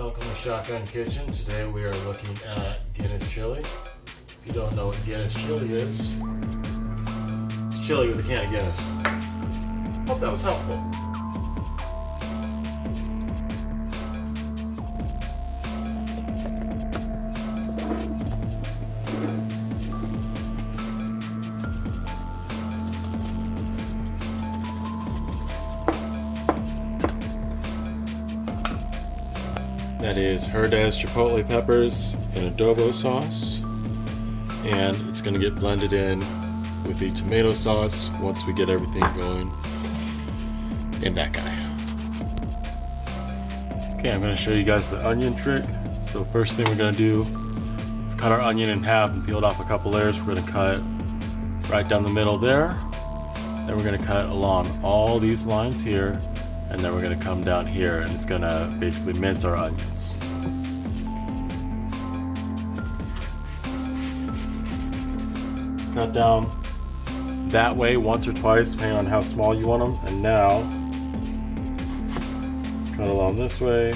Welcome to Shotgun Kitchen. Today we are looking at Guinness Chili. If you don't know what Guinness Chili is, it's chili with a can of Guinness. Hope that was helpful. That is Herdez Chipotle peppers in Adobo sauce, and it's going to get blended in with the tomato sauce once we get everything going in that guy. Okay, I'm going to show you guys the onion trick. So first thing we're going to do, cut our onion in half and peel it off a couple layers. We're going to cut right down the middle there. Then we're going to cut along all these lines here. And then we're going to come down here and it's going to basically mince our onions. Cut down that way once or twice depending on how small you want them. And now cut along this way.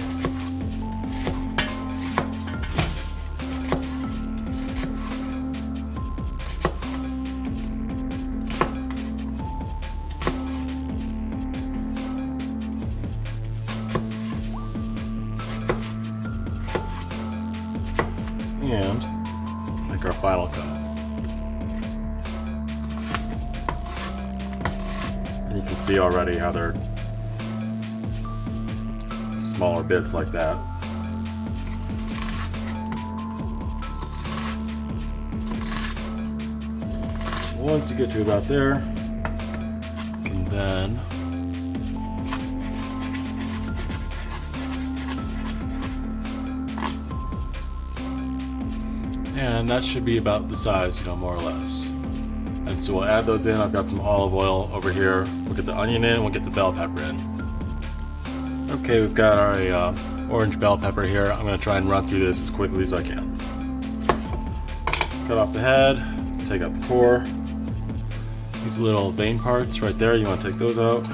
And make our final cut. And you can see already how they're smaller bits like that. Once you get to about there, you can then and that should be about the size, more or less. And so we'll add those in. I've got some olive oil over here. We'll get the onion in, we'll get the bell pepper in. Okay, we've got our orange bell pepper here. I'm going to try and run through this as quickly as I can. Cut off the head, take out the core. These little vein parts right there, you want to take those out.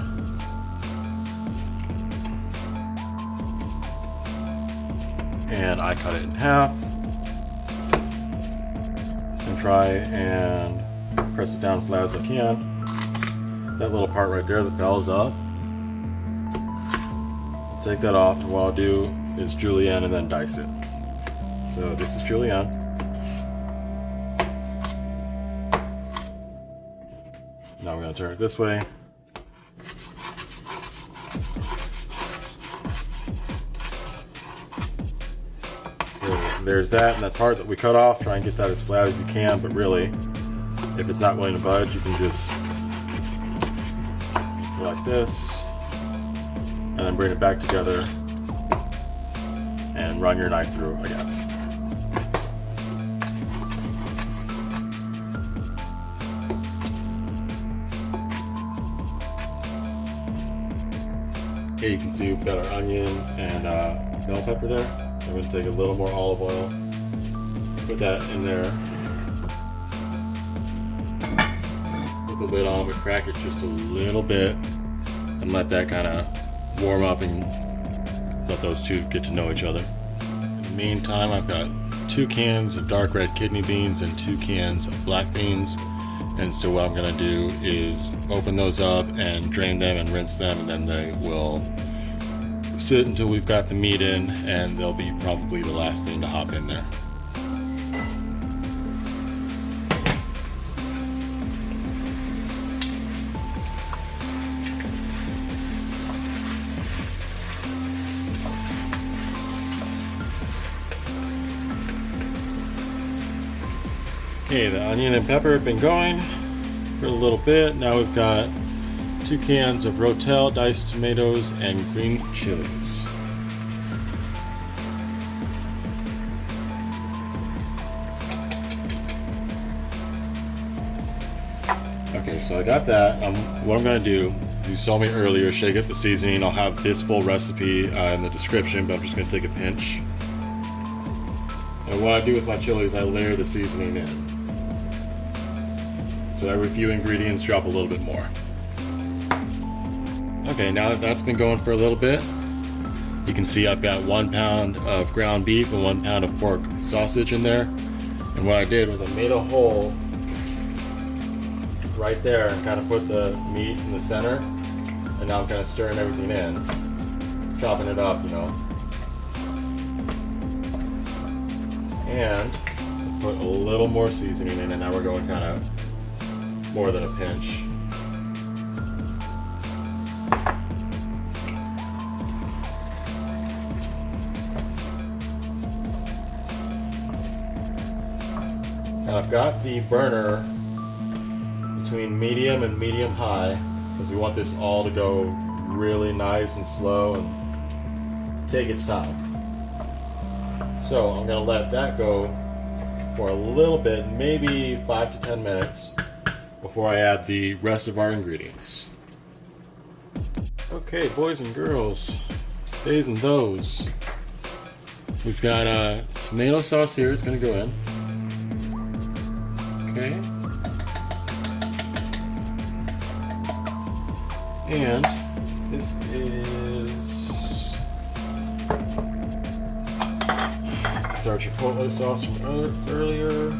And I cut it in half. Try and press it down flat as I can. That little part right there that bells up, take that off, and what I'll do is julienne and then dice it. So this is julienne. Now I'm going to turn it this way. There's that, and that part that we cut off, try and get that as flat as you can, but really, if it's not willing to budge, you can just go like this, and then bring it back together, and run your knife through again. Okay, you can see we've got our onion and bell pepper there. I'm going to take a little more olive oil, put that in there, put the lid on, but crack it just a little bit, and let that kind of warm up and let those two get to know each other. In the meantime, I've got 2 cans of dark red kidney beans and 2 cans of black beans, and so what I'm going to do is open those up and drain them and rinse them, and then they will sit until we've got the meat in, and they'll be probably the last thing to hop in there. Okay, the onion and pepper have been going for a little bit. Now we've got 2 cans of Rotel diced tomatoes and green chilies. Okay, so I got that. What I'm going to do, you saw me earlier shake up the seasoning. I'll have this full recipe in the description, but I'm just going to take a pinch. And what I do with my chili is I layer the seasoning in. So every few ingredients drop a little bit more. Okay, now that that's been going for a little bit, You can see I've got 1 pound of ground beef and 1 pound of pork sausage in there. And what I did was I made a hole right there and kind of put the meat in the center. And now I'm kind of stirring everything in, chopping it up, you know. And put a little more seasoning in, and now we're going kind of more than a pinch. Now I've got the burner between medium and medium high because we want this all to go really nice and slow and take its time. So I'm going to let that go for a little bit, maybe 5 to 10 minutes before I add the rest of our ingredients. Okay, boys and girls, theys and those. We've got tomato sauce here, it's going to go in. Okay. And this is our Chipotle sauce from earlier.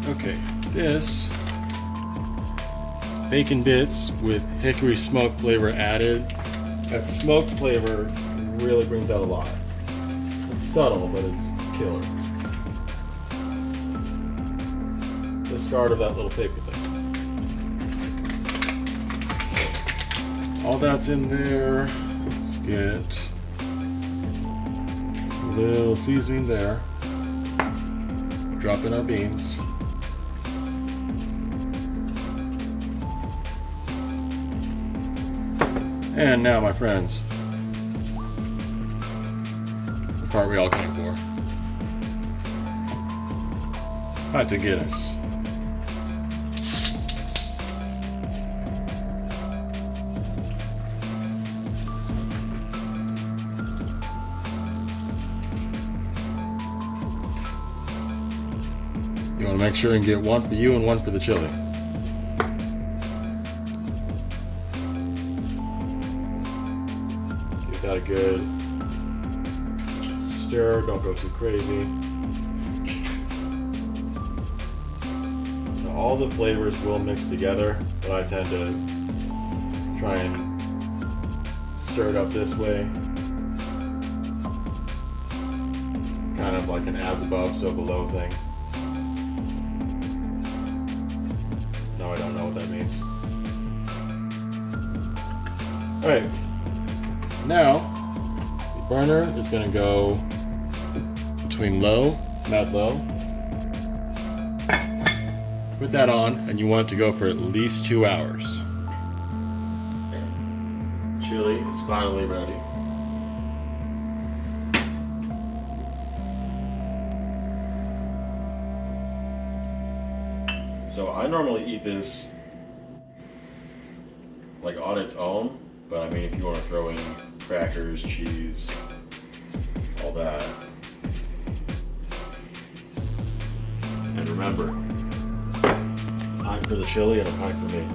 Okay, this is bacon bits with hickory smoke flavor added. That smoke flavor really brings out a lot. It's subtle, but it's killer. The start of that little paper thing. All that's in there. Let's get a little seasoning there. Drop in our beans. And now, my friends, the part we all came for. Hot to Guinness. You want to make sure and get one for you and one for the chili. Got a good stir, don't go too crazy. Now, all the flavors will mix together, but I tend to try and stir it up this way. Kind of like an as above, so below thing. No, I don't know what that means. Alright. Now, the burner is going to go between low, not low. Put that on, and you want it to go for at least 2 hours. Chili is finally ready. So I normally eat this like on its own, but I mean if you want to throw in crackers, cheese, all that. And remember, a pint for the chili and a pint for me.